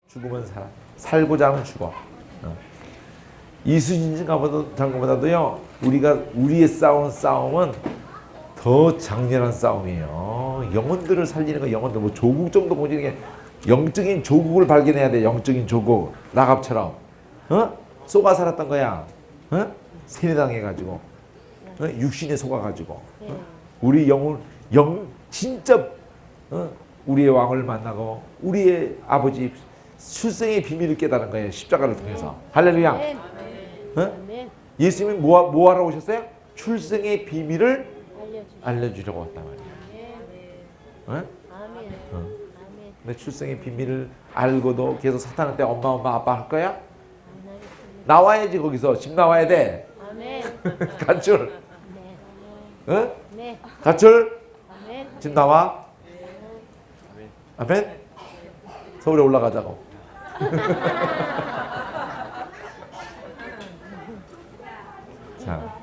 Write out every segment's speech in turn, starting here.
죽으면 살아. 살고자 하면 죽어. 이순신 장군보다도요, 우리의 싸우는 싸움은 더 장렬한 싸움이에요. 영혼들을 살리는 거, 영혼들, 뭐 조국 정도 보지는 게 영적인 조국을 발견해야 돼. 영적인 조국. 라갑처럼. 쏘가 살았던 거야. 세뇌당해가지고. 육신에 속아가지고. 우리 진짜, 우리의 왕을 만나고, 우리의 아버지 출생의 비밀을 깨달은 거예요. 십자가를 통해서. 할렐루야. 예수님이 뭐 하러 오셨어요? 출생의 비밀을 알려주려고 왔단 말이에요. 근데 출생의 비밀을 알고도 계속 사탄한테 엄마 아빠 할 거야? 나와야지. 거기서 집 나와야 돼. 가출. 가출. 집 나와. 아멘. 서울에 올라가자고. 자,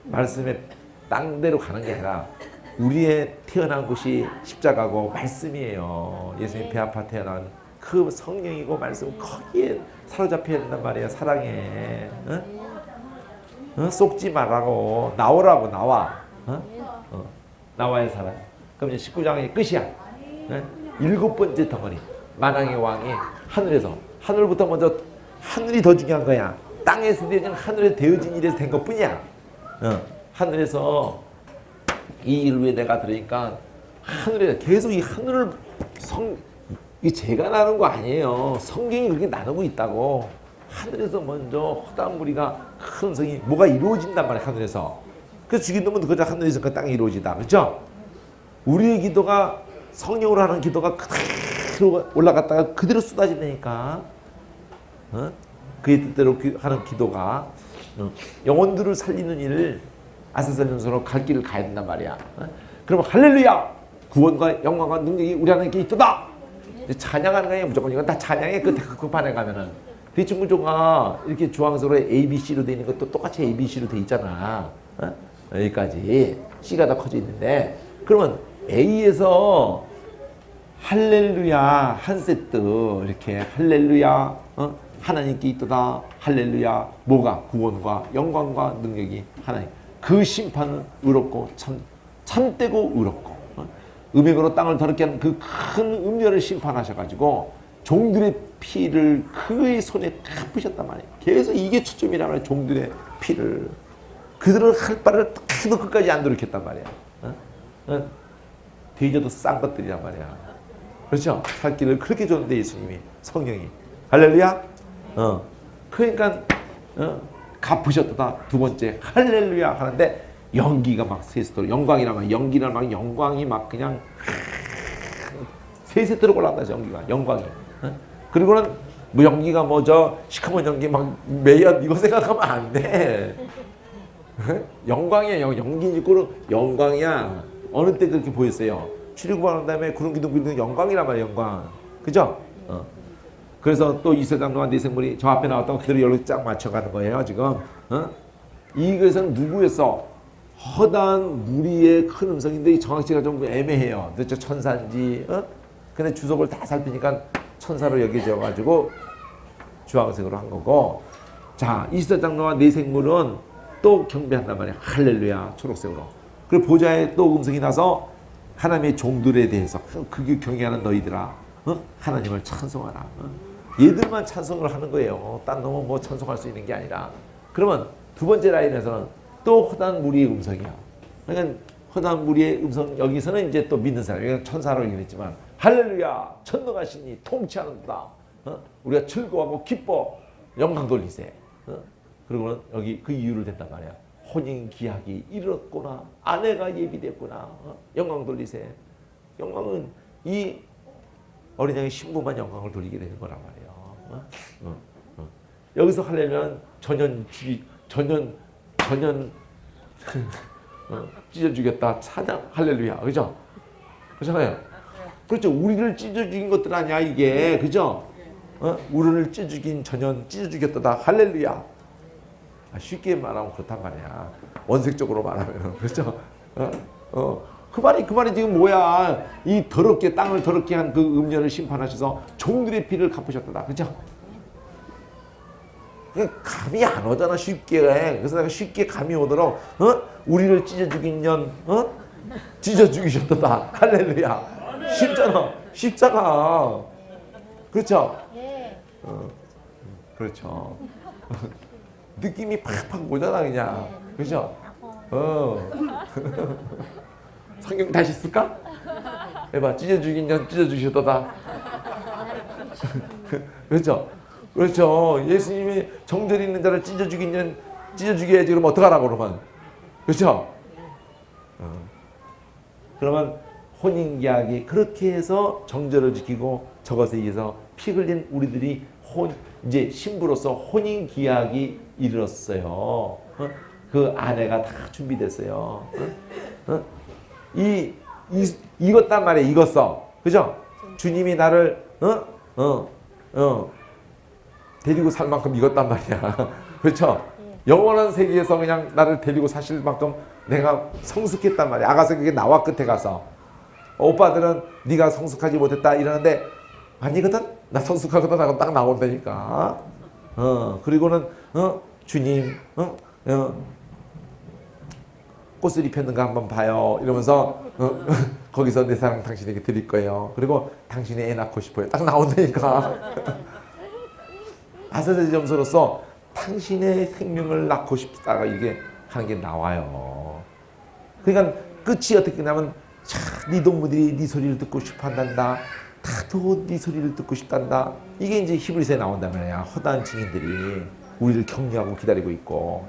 말씀에 땅대로 가는 게 아니라 우리의 태어난 곳이 십자가고 말씀이에요. 예수님 배 아파 태어난 그 성령이고 말씀, 거기에 사로잡혀야 된단 말이에요. 사랑해. 속지 말라고. 나오라고. 나와. 나와야 살아. 그럼 이제 19장이 끝이야. 7번째 덩어리. 만왕의 왕이 하늘에서, 하늘부터 먼저, 하늘이 더 중요한 거야. 땅에서 되어진, 하늘에 되어진 일에서 된 것 뿐이야. 하늘에서 이 일루에 내가 들으니까 하늘에 계속 이 하늘을 이 제가 나눈 거 아니에요. 성경이 그렇게 나누고 있다고. 하늘에서 먼저 허다한 무리가 큰 성이 뭐가 이루어진단 말이야. 하늘에서. 그래서 죽인 놈은 그저 하늘에서 그 땅에 이루어지다. 그렇죠? 우리의 기도가, 성령으로 하는 기도가 그대로 올라갔다가 그대로 쏟아진다니까. 그의 뜻대로 하는 기도가 영혼들을 살리는 일을 아사살면서로 갈 길을 가야 된단 말이야. 그러면 할렐루야! 구원과 영광과 능력이 우리 하나님께 있도다! 찬양하는 거예요. 무조건 이건 다 찬양해. 그 판에 가면은. 대충구조가 이렇게 주황색으로 ABC로 되어 있는 것도 똑같이 ABC로 되어 있잖아. 여기까지 C가 다 커져 있는데, 그러면 A에서 할렐루야 한 세트 이렇게 할렐루야 하나님께 있도다. 할렐루야. 뭐가? 구원과 영광과 능력이 하나님. 그 심판은 의롭고 참되고 의롭고 음행으로 땅을 더럽게 하는 그 큰 음녀를 심판하셔가지고 종들의 피를 그의 손에 갚으셨단 말이에요. 계속 이게 초점이란 말이에요. 종들의 피를. 그들은 할 바를 하도 끝까지 안 돌이켰단 말이야. 돼지도 싼 것들이란 말이야. 그렇죠? 살 길을 그렇게 줬는데 예수님이, 성령이. 할렐루야? 그러니까 갚으셨다. 두 번째 할렐루야 하는데 연기가 막 세세토록, 영광이라면 연기라는 막 영광이 막 그냥 세세토록 올라간다. 연기가, 영광이. 그리고는 뭐 연기가 뭐죠? 시커먼 연기 막 매연 이거 생각하면 안 돼. 영광이야. 연기인지 꼴은 영광이야. 어느 때 그렇게 보였어요? 출애굽한 다음에 구름 기둥 영광이란 말이야. 영광. 그죠? 그래서 또 이스라엘과 네 생물이 저 앞에 나왔다고 그대로 여기로 쫙 맞춰가는 거예요. 지금. 이것은 누구였어? 허다한 무리의 큰 음성인데 정확치가 좀 애매해요. 도대체 천사인지. 근데 주석을 다 살피니까 천사로 여겨져가지고 주황색으로 한 거고. 자, 이스라엘 장로와 네 생물은 또 경배한단 말이야. 할렐루야. 초록색으로. 그리고 보좌에 또 음성이 나서 하나님의 종들에 대해서 그게 경외하는 너희들아. 하나님을 찬송하라. 얘들만 찬송을 하는 거예요. 딴 놈은 뭐 찬송할 수 있는 게 아니라. 그러면 두 번째 라인에서는 또 허다한 무리의 음성이야. 그러니까 허다한 무리의 음성, 여기서는 이제 또 믿는 사람, 여기는 천사로 얘기했지만 할렐루야, 천능하시니 통치하는다. 우리가 즐거워하고 기뻐, 영광 돌리세. 그리고는 여기 그 이유를 댄단 말이야. 혼인 기약이 이르렀구나. 아내가 예비됐구나. 영광 돌리세. 영광은 이 어린 양의 신부만 영광을 돌리게 되는 거란 말이에요. 여기서 할렐루야는 전년 찢어 죽였다. 찬양 할렐루야. 그죠? 그렇잖아요. 그렇죠. 우리를 찢어 죽인 것들 아니야 이게. 그죠? 우리를 찢어 죽인 전년 찢어 죽였다. 할렐루야. 쉽게 말하면 그렇단 말이야. 원색적으로 말하면. 그렇죠? 그 말이 지금 뭐야? 이 더럽게 땅을 더럽게 한 그 음녀를 심판하셔서 종들의 피를 갚으셨다. 그죠? 감이 안 오잖아 쉽게. 그래서 내가 쉽게 감이 오도록 우리를 찢어 죽인 년 찢어 죽이셨다. 할렐루야. 쉽잖아. 쉽잖아. 그렇죠? 그렇죠. 느낌이 팍팍 오잖아 그냥. 그죠? 성경 다시 쓸까? 해봐. 찢어 죽인 년 찢어 주셨다. 그렇죠? 그렇죠. 예수님이 정죄 있는 자를 찢어 죽인 년 찢어 죽여야지. 그러면 어떡하라고 그러면. 그렇죠? 그러면 혼인계약이 그렇게 해서 정죄를 지키고 저것에 의해서 피 흘린 우리들이 이제 신부로서 혼인계약이 이르렀어요. 그 아내가 다 준비됐어요. 이것단 말이에요. 이것서. 그죠? 주님이 나를 데리고 살 만큼 익었단 말이야. 그렇죠? 영원한 세계에서 그냥 나를 데리고 사실 만큼 내가 성숙했단 말이야. 아가서 그게 나와 끝에 가서. 오빠들은 네가 성숙하지 못했다 이러는데 아니거든? 나 성숙하거든 하고 딱 나온다니까. 그리고는 주님 꽃을 입혔는가 한번 봐요. 이러면서 거기서 내 사랑 당신에게 드릴 거예요. 그리고 당신이 애 낳고 싶어요. 딱 나온다니까. 아사제 점수로서 당신의 생명을 낳고 싶다가 이게 하는 게 나와요. 그러니까 끝이 어떻게 되냐면 네 동무들이 네 소리를 듣고 싶어 한단다. 다도 네 소리를 듣고 싶단다. 이게 이제 히브리서에 나온단 말이야. 허다한 증인들이 우리를 격려하고 기다리고 있고.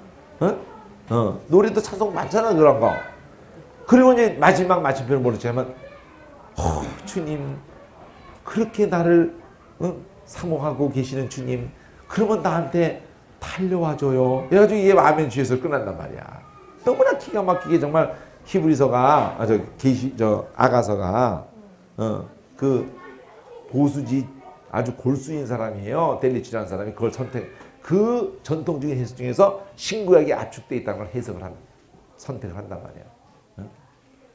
노래도 찬송 많잖아 그런 거. 그리고 이제 마지막 마침표를 모르지만 주님 그렇게 나를 사모하고 계시는 주님 그러면 나한테 달려와줘요. 그래가지고 이게 아멘 주에서 끝난단 말이야. 너무나 기가 막히게 정말 히브리서가 아가서가 그 보수지 아주 골수인 사람이에요. 델리치라는 사람이 그걸 그 전통적인 해석 중에서 신구약이 압축되어 있다는 걸 선택을 한단 말이야.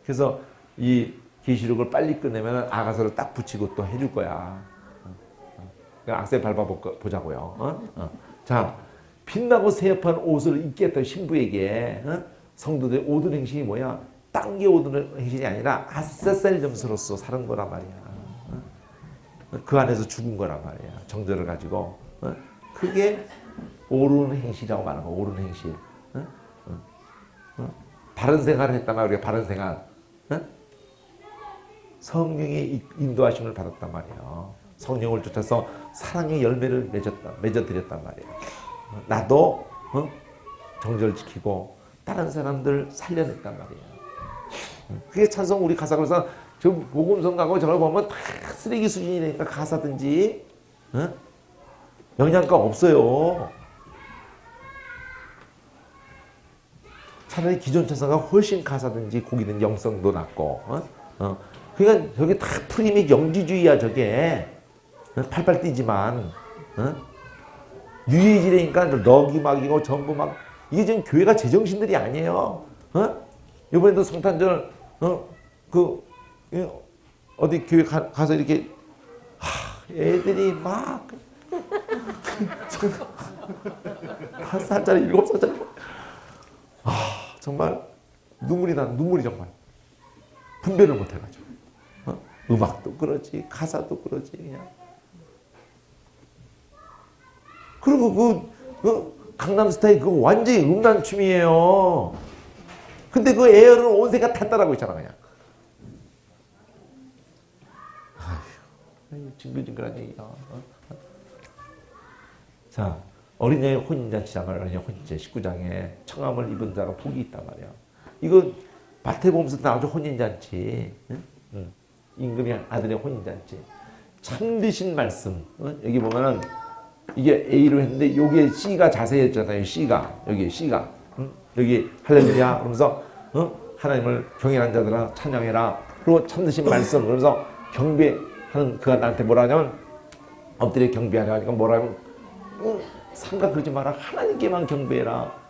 그래서 이 계시록을 빨리 끝내면 아가서를 딱 붙이고 또 해줄 거야. 악세 밟아보자고요. 자, 빛나고 새협한 옷을 입게 했던 신부에게 성도들의 오든 행실이 뭐야? 딴 게 오든 행실이 아니라 아싸살 점수로서 사는 거란 말이야. 그 안에서 죽은 거란 말이야. 정절을 가지고. 그게 옳은 행실이라고 말하는 거야. 옳은 행실. 바른 생활을 했단 말이야. 우리가 바른 생활. 성령의 인도하심을 받았단 말이야. 성령을 쫓아서 사랑의 열매를 맺어드렸단 말이야. 나도 정절 지키고 다른 사람들 살려냈단 말이야. 그게 찬송 우리 가사. 그래서 저 복음성 가고 저걸 보면 다 쓰레기 수준이니까 가사든지 영양가 없어요. 차라리 기존 찬송가 훨씬 가사든지 곡이든 영성도 낮고. 그러니까 저게 다 프리믹 영지주의야 저게. 팔팔 뛰지만 유해지래니까 럭이막이고 전부 막 이게 지금 교회가 제정신들이 아니에요. 이번에도 성탄절 어디 교회 가서 이렇게 애들이 막 5살짜리 7살짜리 정말 눈물이 정말 분별을 못 해가지고 음악도 그러지 가사도 그러지 그냥. 그리고 강남스타일 그거 완전히 음란춤이에요. 근데 그 에어를 온 세계가 다 따라하고 있잖아 그냥. 아휴, 징글징글한 얘기야. 자, 어린이의 혼인잔치장을 어린이의 혼인제 19장에 청함을 입은 자가 복이 있단 말이야. 이거 마태복음에서 나오죠. 혼인잔치. 임금이 아들의 혼인잔치. 참되신 말씀. 여기 보면은 이게 A로 했는데 여기에 C가 자세했잖아요. C가 여기 C가 여기 할렐루야 그러면서 하나님을 경외하는 자들아 찬양해라. 그리고 참되신 말씀 그러면서 경배하는 그가 나한테 뭐라 하냐면 엎드려 경배하라 하니까 뭐라 하면 삼가 그러지 마라. 하나님께만 경배해라.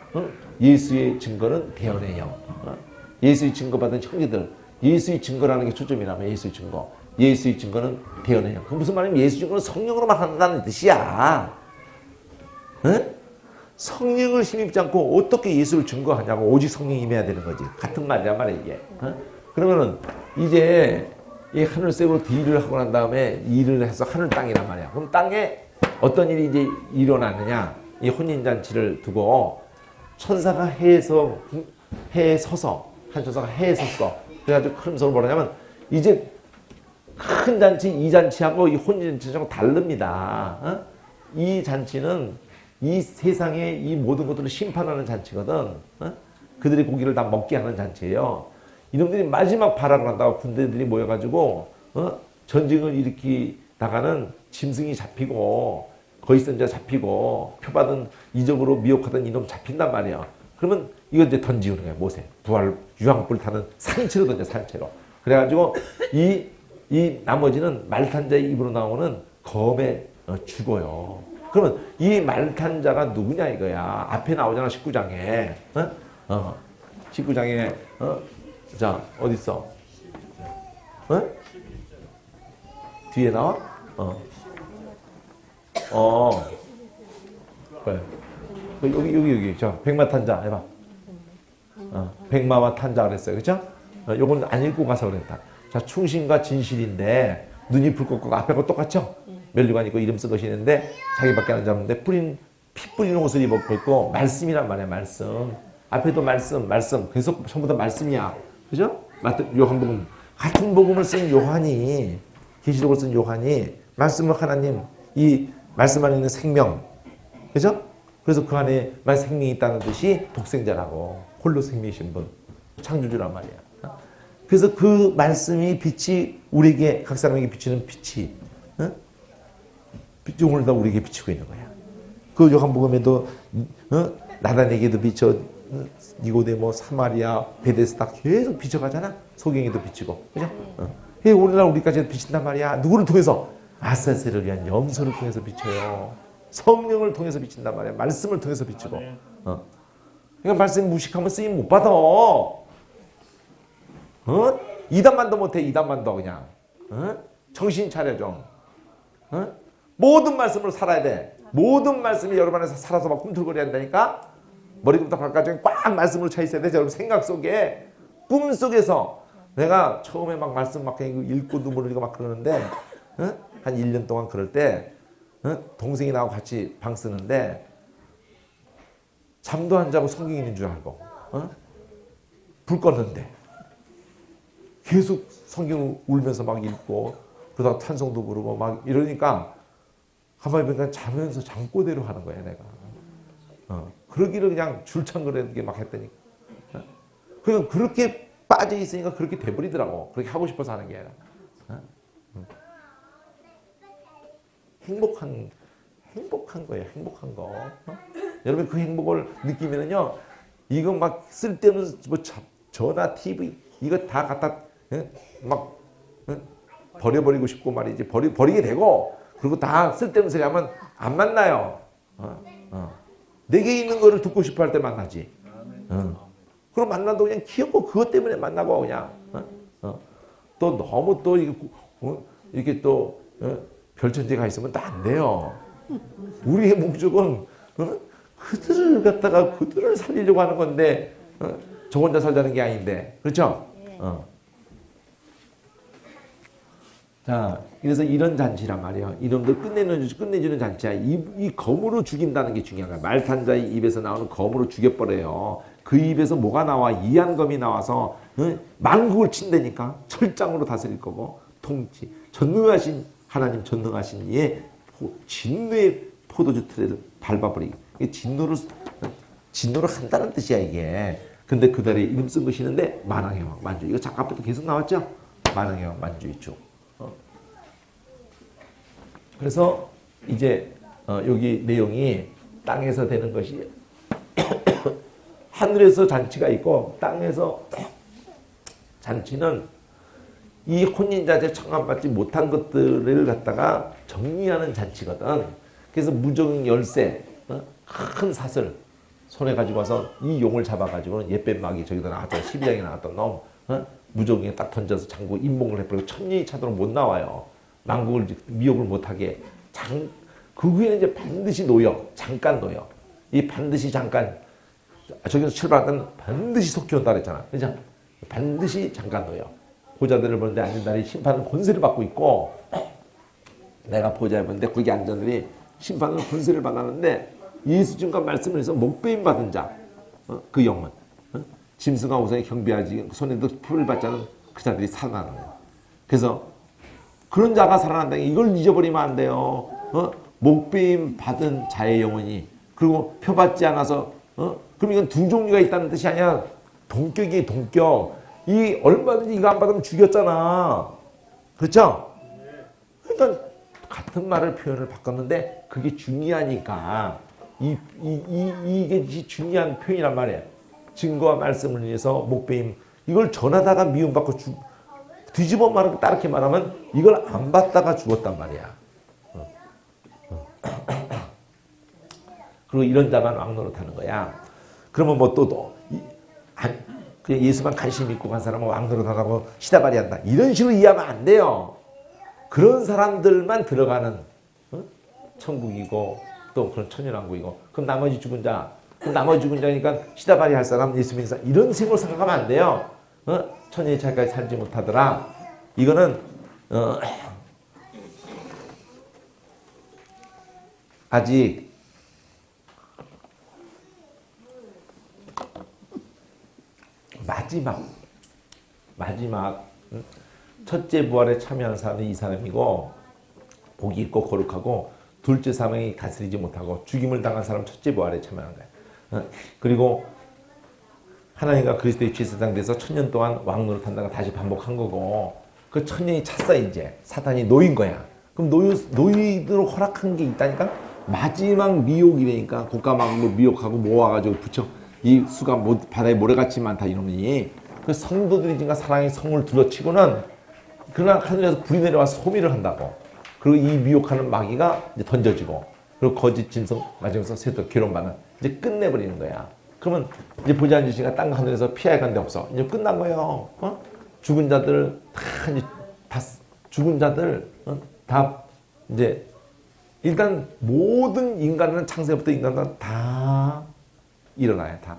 예수의 증거는 대언의 영. 예수의 증거받은 형제들 예수의 증거라는 게 초점이라면 예수의 증거. 예수의 증거는 대언해요. 그 무슨 말이냐면 예수의 증거는 성령으로만 한다는 뜻이야. 응? 성령을 힘입지 않고 어떻게 예수를 증거하냐고. 오직 성령이 임해야 되는 거지. 같은 말이란 말이야 이게. 응? 그러면은 이제 이 하늘색으로 딜을 하고 난 다음에 일을 해서 하늘 땅이란 말이야. 그럼 땅에 어떤 일이 이제 일어나느냐. 이 혼인잔치를 두고 천사가 해에 서서 한 천사가 해에 섰어. 그래가지고 큰 소리를 뭐라냐면 이제 큰 잔치 이 잔치하고 이 혼인잔치하고 다릅니다. 어? 이 잔치는 이 세상의 이 모든 것들을 심판하는 잔치거든. 어? 그들의 고기를 다 먹게 하는 잔치예요. 이놈들이 마지막 발악을 한다고 군대들이 모여가지고 전쟁을 일으키다가는 짐승이 잡히고 거짓선자 잡히고 표받은 이적으로 미혹하던 이놈 잡힌단 말이야. 그러면 이거 이제 던지는 거야. 모세 부활 유황불 타는 산채로 던져 산채로. 그래가지고 이 나머지는 말탄자의 입으로 나오는 검에 죽어요. 그러면 이 말탄자가 누구냐 이거야. 앞에 나오잖아 19장에. 19장에 자 어딨어? 뒤에 나와? 그래. 여기 자 백마탄자 해봐. 백마와 탄자 그랬어요. 그쵸? 요건 안 읽고 가서 그랬다. 자 충신과 진실인데 눈이 붉고 앞에 거 똑같죠? 면류관 있고 이름 쓴 것이 있는데 자기밖에 안 잡는데 피 뿌리는 옷을 입고 있고 말씀이란 말이야. 말씀. 앞에도 말씀. 계속 전부 다 말씀이야. 그죠? 요한복음 같은 복음을 쓴 요한이 계시록을 쓴 요한이 말씀을 하나님 이 말씀 안에 있는 생명 그죠? 그래서 그 안에 만 생명이 있다는 뜻이 독생자라고 홀로 생명이신 분 창조주란 말이야. 그래서 그 말씀이 빛이 우리에게 각 사람에게 비치는 빛이 빛이 오늘 다 우리에게 비치고 있는 거야. 그 요한복음에도 나단에게도 비쳐 니고데모 사마리아 베데스다 계속 비춰가잖아. 소경에도 비치고 그죠? 오늘날 우리까지 비친단 말이야. 누구를 통해서? 아사세를 위한 염소를 통해서 비쳐요. 성령을 통해서 비친단 말이야. 말씀을 통해서 비치고. 그러니까 말씀 무식하면 쓰임 못 받아. 이단만도 못해. 이단만도 그냥. 정신 차려 좀. 모든 말씀으로 살아야 돼. 모든 말씀이 여러분 안에서 살아서 막 꿈틀거려야 한다니까. 머리부터 발까지 꽉 말씀으로 차 있어야 돼. 여러분 생각 속에 꿈 속에서 내가 처음에 막 말씀 막 읽고 눈물 흘리고 막 그러는데 한 1년 동안 그럴 때 동생이 나하고 같이 방 쓰는데 잠도 안 자고 성경 있는 줄 알고 불 껐는데 계속 성경 울면서 막 읽고 그러다가 찬송도 부르고 막 이러니까 가만히 보니까 자면서 잠꼬대로 하는 거야 내가. 그러기를 그냥 줄창거리게 막 했다니까. 그냥 그렇게 빠져 있으니까 그렇게 돼버리더라고. 그렇게 하고 싶어서 하는 게 아니라. 행복한 거예요. 행복한 거. 여러분 그 행복을 느끼면은요. 이거 막 쓸데없는 뭐 전화, TV 이거 다 갖다 막 버려버리고 싶고 말이지. 버리게 되고 그리고 다 쓸데없는 소리 하면 안 만나요. 내게 있는 거를 듣고 싶어 할 때 만나지. 그럼 만나도 그냥 귀엽고 그것 때문에 만나고 그냥. 또 너무 또 이렇게 또 별천지가 있으면 또 안 돼요. 우리의 목적은 그들을 갖다가 그들을 살리려고 하는 건데 저 혼자 살자는 게 아닌데. 그렇죠? 자, 그래서 이런 잔치란 말이에요. 이놈들 끝내주는 잔치야. 이 검으로 죽인다는 게 중요한 거야. 말탄자의 입에서 나오는 검으로 죽여버려요. 그 입에서 뭐가 나와? 이한검이 나와서 만국을 친다니까. 철장으로 다스릴 거고 통치. 전능하신 하나님 전능하신 이의 진노의 포도주 틀에를 밟아버리기. 진노를 한다는 뜻이야 이게. 근데 그달에 이름 쓴 것이 있는데 만왕의 왕 만주. 이거 잠깐부터 계속 나왔죠? 만왕의 왕 만주 있죠. 그래서 이제 여기 내용이 땅에서 되는 것이 하늘에서 잔치가 있고 땅에서 잔치는 이 혼인자재 청함받지 못한 것들을 갖다가 정리하는 잔치거든. 그래서 무적 열쇠 큰 사슬 손에 가지고 와서 이 용을 잡아가지고는 옛뱀 마귀 저기다 나왔던 12장에 나왔던 놈 무적에 딱 던져서 장구 인봉을 해버리고 천년이 차도록 못 나와요. 만국을 미혹을 못하게. 그 후에는 이제 반드시 놓여. 잠깐 놓여. 이 반드시 잠깐, 저기서 출발하던 반드시 속히 온다 그랬잖아. 그죠? 반드시 잠깐 놓여. 보좌들을 보는데 앉은 자들이 심판은 권세를 받고 있고, 내가 보좌에 보는데 거기 앉은 자들이 심판은 권세를 받았는데, 예수 증거 말씀을 해서 목배임 받은 자, 그 영혼, 짐승과 우상에 경배하지 손에도 풀을 받지 않은 그 자들이 살아나는 거예요. 그래서 그런 자가 살아난다. 이걸 잊어버리면 안 돼요. 목배임 받은 자의 영혼이, 그리고 표받지 않아서, 그럼 이건 두 종류가 있다는 뜻이 아니야. 동격이에요, 동격. 이 얼마든지 이거 안 받으면 죽였잖아. 그렇죠? 그러니까 같은 말을 표현을 바꿨는데 그게 중요하니까 이게 중요한 표현이란 말이에요. 증거와 말씀을 위해서 목배임, 이걸 전하다가 미움받고 뒤집어 말하고 따르게 말하면 이걸 안 받다가 죽었단 말이야. 그리고 이런 자만 왕노릇하는 거야. 그러면 뭐 그냥 예수만 관심 있고 간 사람은 왕노릇하고 시다발이 한다. 이런 식으로 이해하면 안 돼요. 그런 사람들만 들어가는 천국이고 또 그런 천연왕국이고, 그럼 나머지 죽은 자니까 시다발이 할 사람, 예수 믿는 사람, 이런 식으로 생각하면 안 돼요. 천년의 차이까지 살지 못하더라. 이거는 아직 마지막 첫째 부활에 참여한 사람이 이 사람이고, 복이 있고 거룩하고, 둘째 사망이 다스리지 못하고 죽임을 당한 사람 첫째 부활에 참여한 거야. 그리고 하나님과 그리스도의 죄사장 돼서 천년 동안 왕노릇한다가 다시 반복한 거고, 그 천년이 찼어. 이제 사탄이 놓인 거야. 그럼 놓이도록 허락한 게 있다니까. 마지막 미혹이라니까. 국가망을 미혹하고 모아가지고 붙여, 이 수가 바다에 모래같이 많다 이놈이. 그 성도들이 지금 사랑의 성을 둘러치고는, 그러나 하늘에서 불이 내려와서 소미를 한다고. 그리고 이 미혹하는 마귀가 이제 던져지고, 그리고 거짓 짐승 맞으면서 새도 괴로움받는, 이제 끝내버리는 거야. 그러면 이제 보지 않은 지가 땅 하늘에서 피할 간 데 없어. 이제 끝난 거예요. 죽은 자들 죽은 자들 다 이제 일단 모든 인간은 창세부터 인간은 다 일어나요. 다.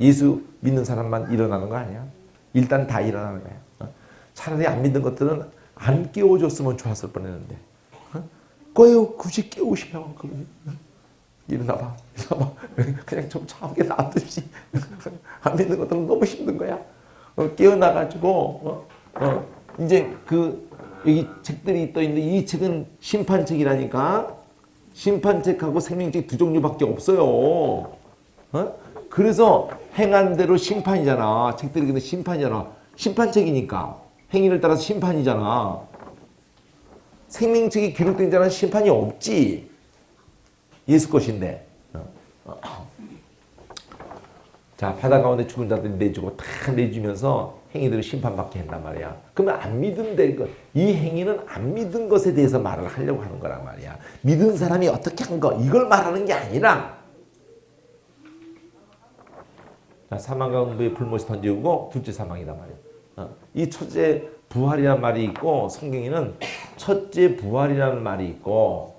예수 믿는 사람만 일어나는 거 아니야. 일단 다 일어나는 거야. 차라리 안 믿는 것들은 안 깨워줬으면 좋았을 뻔했는데, 꺼요. 굳이 깨우셔요. 일어나봐. 그냥 좀 참게 놔두지. 안 믿는 것들은 너무 힘든 거야. 깨어나가지고 이제 여기 책들이 떠 있는데, 이 책은 심판책이라니까. 심판책하고 생명책 두 종류밖에 없어요. 그래서 행한 대로 심판이잖아. 책들이 근데 심판이잖아. 심판책이니까 행위를 따라서 심판이잖아. 생명책이 기록된 자는 심판이 없지. 예수 것인데. 자, 바다 가운데 죽은 자들이 내주고 다 내주면서 행위들을 심판받게 한단 말이야. 그러면 안 믿은 이 행위는 안 믿은 것에 대해서 말을 하려고 하는 거란 말이야. 믿은 사람이 어떻게 한 거, 이걸 말하는 게 아니라, 사망과 음부의 불못이 던지고 둘째 사망이란 말이야. 이 첫째 부활이라는 말이 있고, 성경에는 첫째 부활이라는 말이 있고,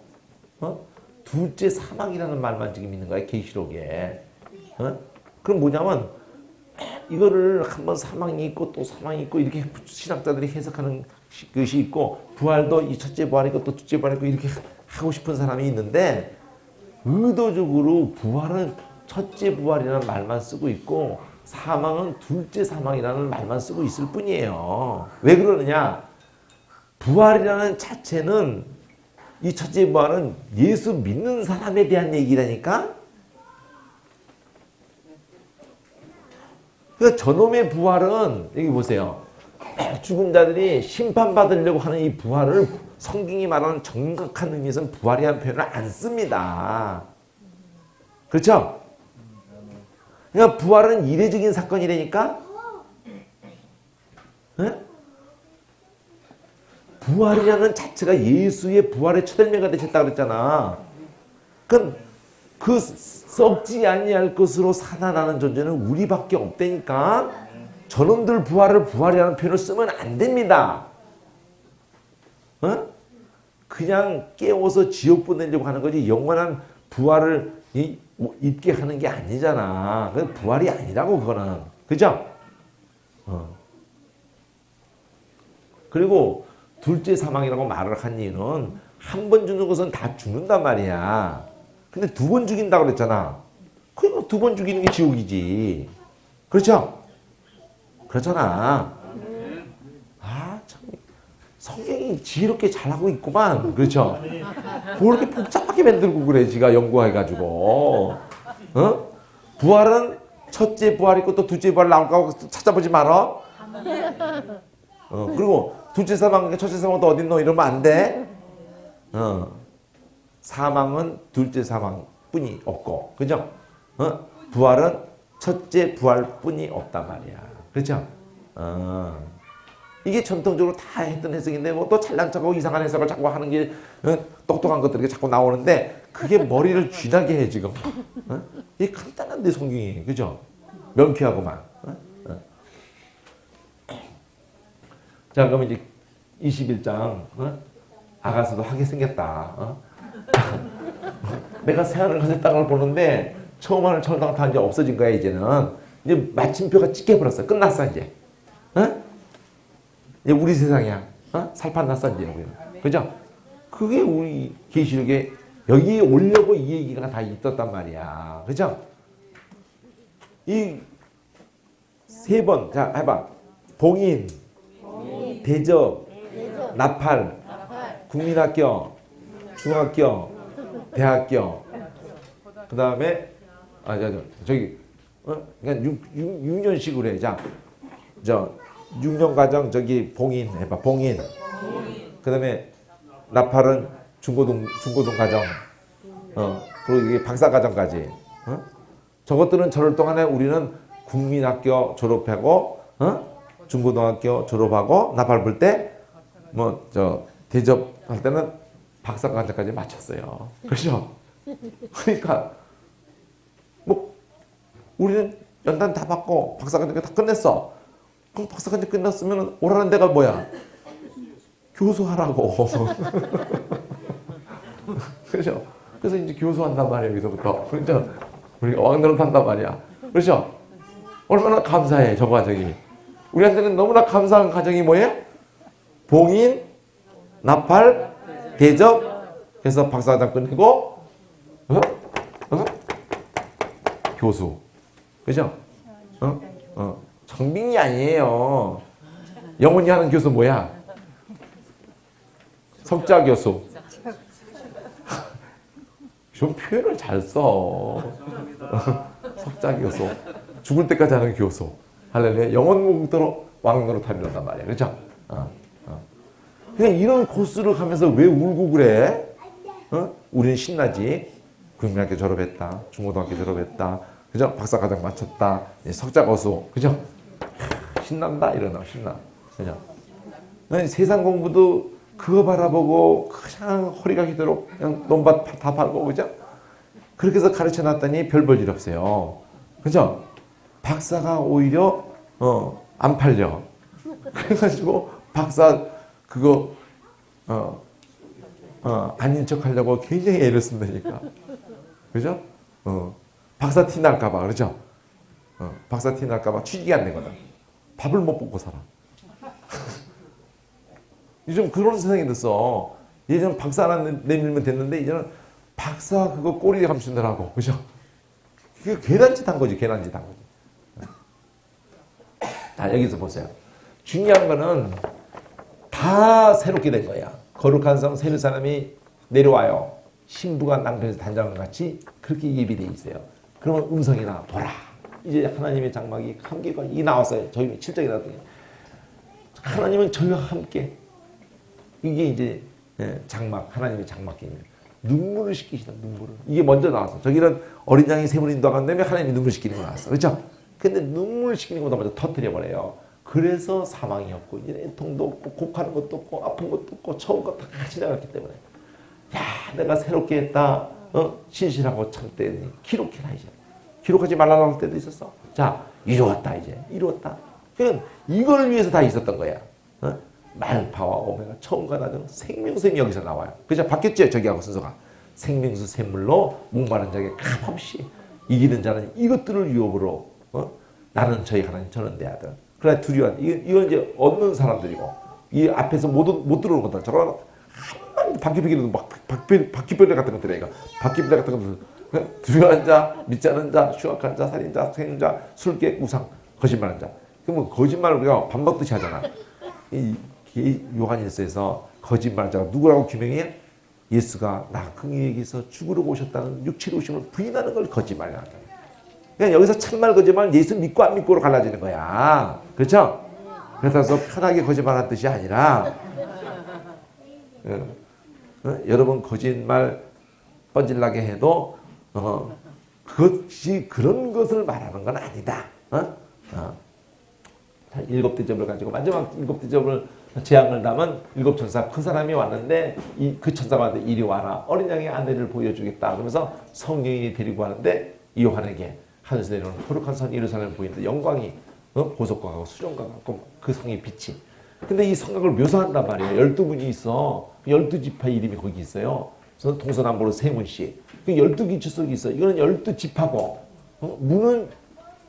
둘째 사망이라는 말만 지금 있는 거야, 계시록에. 그럼 뭐냐면, 이거를 한번 사망이 있고 또 사망이 있고 이렇게 신학자들이 해석하는 것이 있고, 부활도 이 첫째 부활이 있고 또 둘째 부활이 있고 이렇게 하고 싶은 사람이 있는데, 의도적으로 부활은 첫째 부활이라는 말만 쓰고 있고 사망은 둘째 사망이라는 말만 쓰고 있을 뿐이에요. 왜 그러느냐? 부활이라는 자체는, 이 첫째 부활은 예수 믿는 사람에 대한 얘기라니까. 그러니까 저놈의 부활은, 여기 보세요. 죽은 자들이 심판받으려고 하는 이 부활을 성경이 말하는 정확한 의미에서는 부활이라는 표현을 안 씁니다. 그렇죠? 그러니까 부활은 이례적인 사건이라니까? 네? 부활이라는 자체가 예수의 부활의 첫 열매가 되셨다고 그랬잖아. 그럼 그 썩지 아니할 것으로 살아나는 존재는 우리밖에 없다니까? 저놈들 부활을 부활이라는 표현을 쓰면 안 됩니다. 어? 그냥 깨워서 지옥 보내려고 하는 거지 영원한 부활을 입게 하는 게 아니잖아. 그건 부활이 아니라고 그거는. 그죠? 그리고 둘째 사망이라고 말을 한 이유는 한 번 죽는 것은 다 죽는단 말이야. 근데 두 번 죽인다고 그랬잖아. 그러니까 두 번 죽이는 게 지옥이지. 그렇죠? 그렇잖아. 아, 참. 성경이 지혜롭게 잘하고 있구만. 그렇죠? 뭐 이렇게 복잡하게 만들고 그래, 지가 연구해가지고. 어? 부활은 첫째 부활 있고 또 둘째 부활 나올까 하고 찾아보지 마라. 그리고 둘째 사망, 첫째 사망은 또 어딨노? 이러면 안 돼. 사망은 둘째 사망뿐이 없고, 그죠? 부활은 첫째 부활뿐이 없단 말이야. 그렇죠? 이게 전통적으로 다 했던 해석인데 뭐 또 잘난 척하고 이상한 해석을 자꾸 하는 게 똑똑한 것들이 자꾸 나오는데 그게 머리를 쥐나게 해 지금. 이게 간단한데 성경이, 그죠? 명쾌하고만. 자, 그럼 이제 21장 아가서도 하게 생겼다. 내가 새하늘 가서 땅을 보는데 처음 하늘 처음 땅 다 이제 없어진 거야. 이제는 이제 마침표가 찍혀버렸어. 끝났어 이제. 이제 우리 세상이야. 살판 났어 이제. 그죠? 그게 우리 계시록에 여기에 오려고 이 얘기가 다 있었단 말이야. 그죠? 이 세 번, 자 해봐. 봉인, 대접, 나팔, 국민학교, 중학교, 대학교, 그 다음에 저기 그냥 6년씩으로 해. 자, 6년 과정 저기 봉인 해봐. 봉인. 그 다음에 나팔은 중고등 과정. 그리고 이게 박사 과정까지. 저것들은 저럴 동안에 우리는 국민학교 졸업하고, 중고등학교 졸업하고 나팔 불 때 뭐 대접할 때는 박사 과정까지 마쳤어요. 그렇죠? 그러니까 뭐 우리는 연단 다 받고 박사 과정 다 끝냈어. 그럼 박사 과정 끝났으면 오라는 데가 뭐야? 교수하라고. 그렇죠? 그래서 이제 교수한단 말이에요. 여기서부터. 그렇죠? 우리가 왕노릇 한단 말이야. 그렇죠? 얼마나 감사해, 저 과정이. 우리한테는 너무나 감사한 과정이 뭐예요? 봉인, 나팔, 대접, 그래서 박사과정 끝내고, 교수. 그죠? 정빙이 아니에요. 영원히 하는 교수 뭐야? 석자 교수. 좀 표현을 잘 써. 석자 교수. 죽을 때까지 하는 교수. 할렐루야. 영원 목도로 왕노릇 하리란 말이야. 그렇죠? 그냥 이런 코스를 가면서 왜 울고 그래? 우리는 신나지. 국민학교 졸업했다. 중고등학교 졸업했다. 그죠? 박사과정 마쳤다. 석자 교수. 그죠? 신난다. 이러나 신나. 그죠? 세상 공부도 그거 바라보고 그냥 허리가 기도록 그냥 논밭 다 팔고. 그죠? 그렇게 해서 가르쳐 놨더니 별 볼 일 없어요. 그죠? 박사가 오히려 안 팔려. 그래가지고 박사 그거 아닌 척 하려고 굉장히 애를 쓴다니까. 그죠? 박사 티 날까봐. 그렇죠? 박사 티 날까봐 취직이 안 되거든. 밥을 못 먹고 살아. 요즘 그런 세상이 됐어. 예전에 박사 하나 내밀면 됐는데 이제는 박사 그거 꼬리 감춘다라고. 그죠? 그게 괜한 짓 한 거지. 괜한 짓 한 거지. 자, 여기서 보세요. 중요한 거는 다 새롭게 된 거야. 거룩한 성 세례 사람이 내려와요. 신부가 남편에서 단장과 같이 그렇게 예비되어 있어요. 그러면 음성이나 보라. 이제 하나님의 장막이 함께가 이 나왔어요. 저희 7장에 나왔더니 하나님은 저희와 함께. 이게 이제 장막, 하나님의 장막입니다. 눈물을 식히시다, 눈물을. 이게 먼저 나왔어. 저기는 어린 양이 샘을 인도하는 다음에 하나님이 눈물 식히는 거 나왔어. 그렇죠? 근데 눈물 식히는 것보다 먼저 터뜨려버려요. 그래서 사망이 없고, 애통도 없고, 곡하는 것도 없고, 아픈 것도 없고, 처음 것 다 지나갔기 때문에. 야, 내가 새롭게 했다. 신실하고 참되니 기록해라, 이제. 기록하지 말라고 할 때도 있었어. 자, 이루었다, 이제. 이루었다. 그냥 이걸 위해서 다 있었던 거야. 어? 말파와 오메가 처음과 나중 생명샘이 여기서 나와요. 그죠? 바뀌었죠? 저기하고 순서가. 생명수 샘물로 목마른 자에게 값없이 이기는 자는 이것들을 유업으로 나는 저희 하나님 저는 내 아들. 그래 두려워. 이건 이제 얻는 사람들이고 이 앞에서 못 들어오는 것들. 저런 한번 바퀴벌레도 막 바퀴벌레 같은 것들이야. 이거 바퀴벌레 같은 것들. 두려워한 자, 믿지 않은 자, 흉악한 자, 살인자, 생자, 술객, 우상, 거짓말한 자. 그러면 거짓말을 우리가 밥 먹듯이 하잖아. 이 요한일서에서 거짓말한 자가 누구라고 규명해? 예수가 나 그에게서 죽으러 오셨다는 육체로 오심을 부인하는 걸 거짓말이라 한다. 그냥 여기서 참말 거짓말 예수 믿고 안 믿고로 갈라지는 거야. 그렇죠? 그래서 편하게 거짓말하는 뜻이 아니라 여러분 거짓말 뻔질나게 해도 그것이 그런 것을 말하는 건 아니다. 일곱 대접을 가지고 마지막 일곱 대접을 재앙을 담은 일곱 천사 그 사람이 왔는데 그 천사가 왔는데 이리 와라 어린 양의 아내를 보여주겠다 그러면서 성령이 데리고 왔는데 요한에게 하늘에서 내려오는 거룩한 성 예루살렘을 보이는데 영광이 보석과 같고 수정과 같고 그 성의 빛이 근데 이 성곽을 묘사한단 말이에요. 12분이 있어. 12지파 이름이 거기 있어요. 그래서 동서남북으로 세 문씩 그 12기초석이 있어. 이거는 12지파고 문은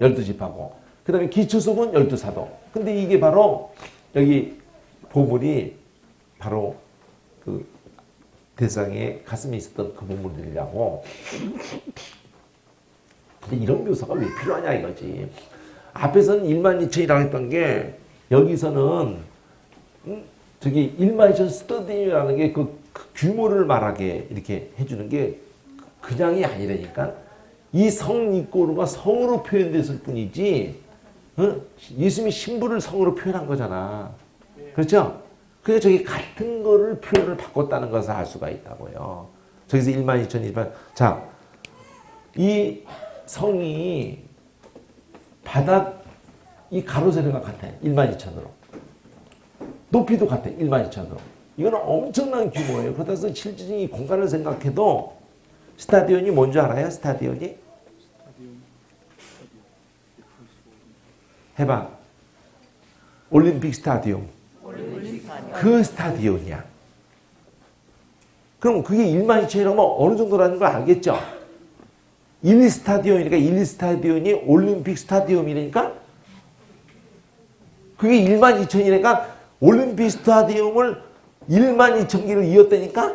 12지파고 그 다음에 기초석은 12사도. 근데 이게 바로 여기 보물이 바로 그 대상의 가슴에 있었던 그 보물들이라고. 근데 이런 묘사가 왜 필요하냐 이거지. 앞에서는 12,000이라고 했던 게 여기서는 저기 12,000 스터디라는 게 그 규모를 말하게 이렇게 해주는 게 그냥이 아니라니까. 이 성니꼬르가 성으로 표현됐을 뿐이지 예수님이 신부를 성으로 표현한 거잖아. 그렇죠? 그래서 저기 같은 거를 표현을 바꿨다는 것을 알 수가 있다고요. 저기서 12,000, 자, 이 성이 바닥 이 가로 세로가 같아. 12,000으로. 높이도 같아. 12,000으로. 이거는 엄청난 규모예요. 그래서 실질적인 이 공간을 생각해도 스타디온이 뭔지 알아요? 스타디온이? 해봐. 올림픽 스타디움. 그 스타디온이야. 그럼 그게 12,000이라면 어느 정도라는 걸 알겠죠? 1스타디온이니까 1스타디온이 올림픽 스타디움이니까 그게 12,000이니까 올림픽 스타디움을 12,000개를 이었다니까?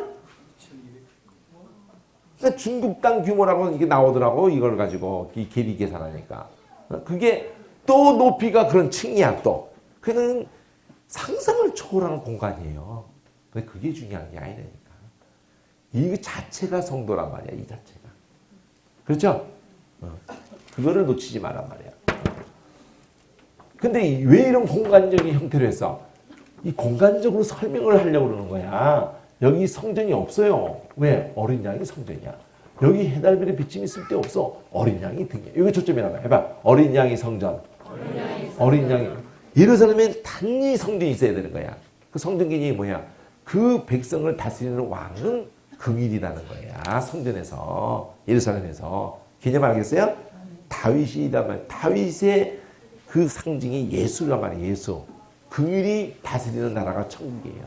그러니까 중국 땅 규모라고 이게 나오더라고. 이걸 가지고 이 계리 계산하니까. 그게 또 높이가 그런 층이야 또. 그냥 상상을 초월하는 공간이에요. 근데 그게 중요한 게 아니라니까. 이 자체가 성도란 말이야. 이 자체가. 그렇죠? 그거를 놓치지 말란 말이야. 근데 왜 이런 공간적인 형태로 했어? 이 공간적으로 설명을 하려고 그러는 거야. 여기 성전이 없어요. 왜? 어린 양이 성전이야. 여기 해달별의 비침이 쓸데없어. 어린 양이 등이야. 여기 초점이라고 해봐. 어린 양이 성전. 어린 양이. 예루살렘에 단지 성전이 있어야 되는 거야. 그 성전 개념이 뭐야? 그 백성을 다스리는 왕은 금일이라는 거야. 성전에서. 예루살렘에서. 개념 알겠어요? 다윗이란 말이야. 다윗의 그 상징이 예수란 말이야. 예수. 금일이 다스리는 나라가 천국이에요.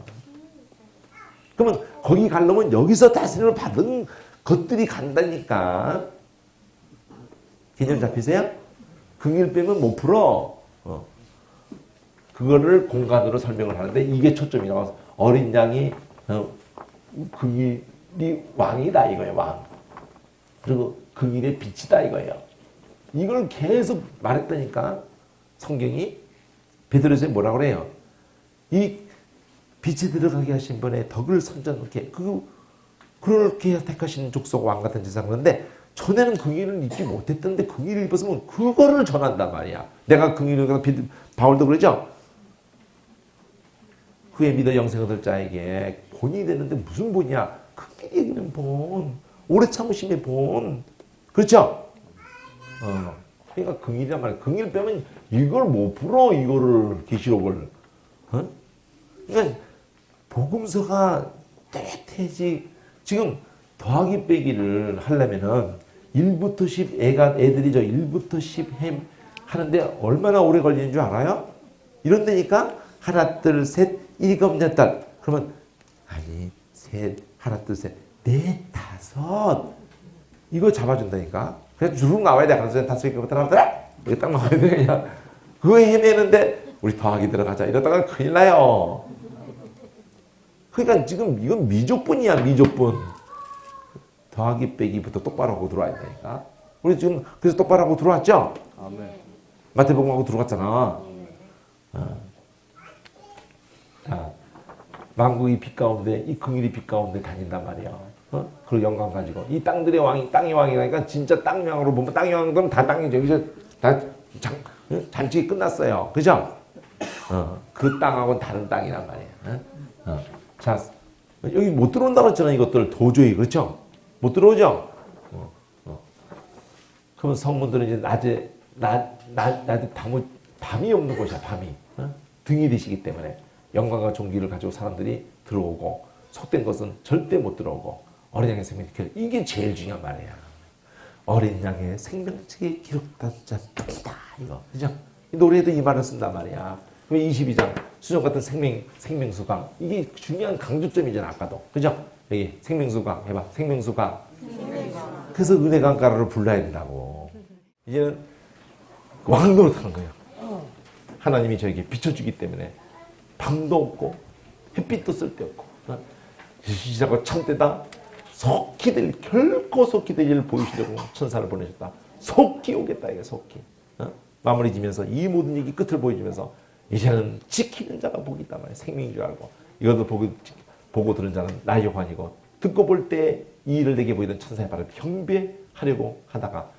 그러면 거기 가려면 여기서 다스림을 받은 것들이 간다니까. 개념 잡히세요? 금일 빼면 못 풀어. 그거를 공간으로 설명을 하는데 이게 초점이라고. 어린 양이 금일이 왕이다 이거예요. 왕. 그리고 금일의 빛이다 이거예요. 이걸 계속 말했다니까. 성경이. 베드로전서에 뭐라고 그래요? 이 빛이 들어가게 하신 분의 덕을 선전케 그렇게 택하신 족속 왕 같은 제사장. 그런데 전에는 긍휼을 입지 못했던데 긍휼을 입었으면 그거를 전한단 말이야. 내가 긍휼을 바울도 그러죠. 후에 믿어 영생을 얻을 자에게 본이 되는데 무슨 본이야? 긍휼이 여기는 본. 오래 참으심의 본. 그렇죠? 그러니까 긍휼이란 말이야. 긍휼 빼면 이걸 못 풀어. 이거를 계시록을. 그러니까 복음서가 떼떼지. 지금 더하기 빼기를 하려면은 1부터 10 애들이 저 1부터 10 하는데 얼마나 오래 걸리는 줄 알아요? 이런 데니까 하나, 둘, 셋, 일곱, 여덟. 그러면 아니, 셋, 하나, 둘, 셋, 넷, 다섯. 이거 잡아준다니까. 그래서 주룩 나와야 돼. 하나, 둘, 셋, 다섯, 일곱, 여덟, 하나, 이거 딱 나와야 돼. 그냥. 그거 헤매는데 우리 더하기 들어가자. 이러다가 큰일 나요. 그러니까 지금 이건 미적분이야, 미적분. 더하기 빼기부터 똑바로 하고 들어와야 되니까. 우리 지금 그래서 똑바로 하고 들어왔죠? 아멘. 마태복음하고 들어갔잖아. 자, 만국이 빛 가운데, 이 긍일이 빛 가운데 다닌단 말이야. 그 영광 가지고. 이 땅들의 왕이, 땅의 왕이라니까 진짜 땅의 왕으로 보면 땅의 왕들은 다 땅이죠. 여기서 다 잔치가 끝났어요. 그죠? 그 땅하고는 다른 땅이란 말이야. 자, 여기 못 들어온다고 했잖아, 이것들. 도저히. 그렇죠? 못 들어오죠? 그러면 성문들은 이제 낮에 밤이 없는 곳이야, 밤이. 등이 되시기 때문에 영광과 존귀를 가지고 사람들이 들어오고, 속된 것은 절대 못 들어오고, 어린 양의 생명, 이게 제일 중요한 말이야. 어린 양의 생명책에 기록된 자다, 이거. 그죠? 노래에도 이 말을 쓴단 말이야. 22장, 수정 같은 생명수강. 이게 중요한 강조점이잖아, 아까도. 그죠? 여기 생명수강 해봐. 생명수강. 그래서 은혜 강가루를 불러야 된다고. 이제는 왕노릇 하는 거예요. 하나님이 저에게 비춰주기 때문에 밤도 없고 햇빛도 쓸데없고 시작과 참되다 결코 속히 될 일을 보이시려고 천사를 보내셨다. 속히 오겠다. 이게 속히. 마무리 지면서 이 모든 얘기 끝을 보여주면서 이제는 지키는 자가 복이 있단 말이에요. 생명인 줄 알고. 이것도 보고 들은 자는 나의 환이고, 듣고 볼 때 이 일을 내게 보이던 천사의 발을 경배하려고 하다가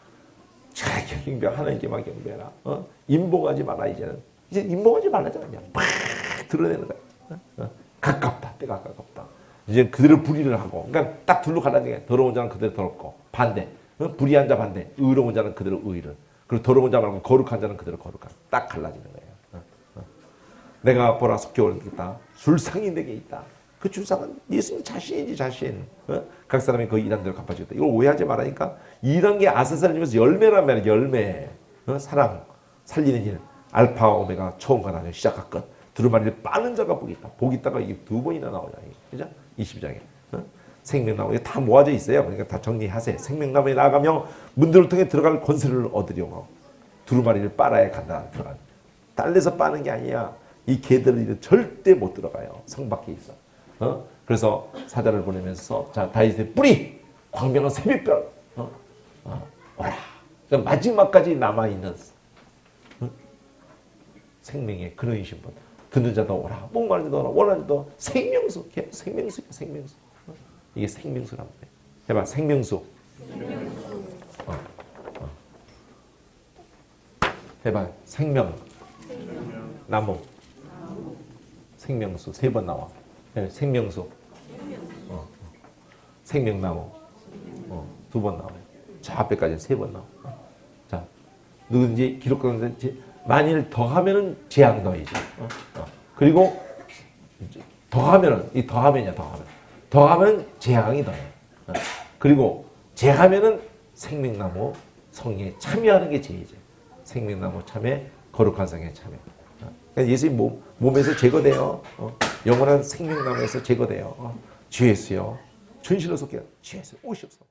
저렇게 경배, 하나님께만 경배해라. 인복하지 마라. 이제 인복하지 말라잖아. 그냥 막 드러내는 거야. 가깝다. 때가 가깝다. 이제 그들을 불의를 하고, 그러니까 딱 둘로 갈라지게. 더러운 자는 그대로 더럽고, 반대. 불의한 자 반대. 의로운 자는 그대로 의를. 그리고 더러운 자 말고 거룩한 자는 그대로 거룩한. 딱 갈라지는 거예요. 내가 보라 속히 오겠다. 줄상이 내게 있다. 그 줄상은 예수님 자신이지, 자신. 각 사람이 그 일한 대로 갚아주겠다. 이걸 오해하지 말라니까. 일한 게 아사살리면서 열매란 말이야, 열매. 사랑, 살리는 일. 알파와 오메가, 처음과 나중, 시작과 끝. 두루마리를 빠는 자가 복이 있다. 복이 있다가 이게 두 번이나 나오잖아. 그죠? 20장에. 생명나무. 이게 다 모아져 있어요. 그러니까 다 정리하세요. 생명나무에 나아가며 문들을 통해 들어갈 권세를 얻으려고. 두루마리를 빨아야 간다. 들어가. 딸내서 빠는 게 아니야. 이 개들은 절대 못 들어가요. 성 밖에 있어. 그래서 사자를 보내면서, 자, 다윗의 뿌리! 광명한 새벽별! 와라. 그러니까 마지막까지 남아있는 생명의 근원이신 분. 듣는 자도 오라. 목마른 자도 오라. 원하는 자도 생명수. 생명수야, 생명수. 이게 생명수란 말이야. 해봐, 생명수. 해봐, 생명. 나무. 생명수. 3번 나와. 네, 생명수. 생명나무. 2번 나와요. 저 앞에까지 3번 나와. 자, 누군지 기록하는지 만일 더하면은 재앙 더이지. 그리고 더하면은 이 더하면이야, 더하면 재앙이 더해. 그리고 재하면은 생명나무 성에 참여하는 게 제이죠. 생명나무 참여, 거룩한 성에 참여. 그러니까 예수님 몸에서 제거돼요. 영원한 생명나무에서 제거돼요. 주 예수여, 전신을 속게 주 예수 오시옵소서.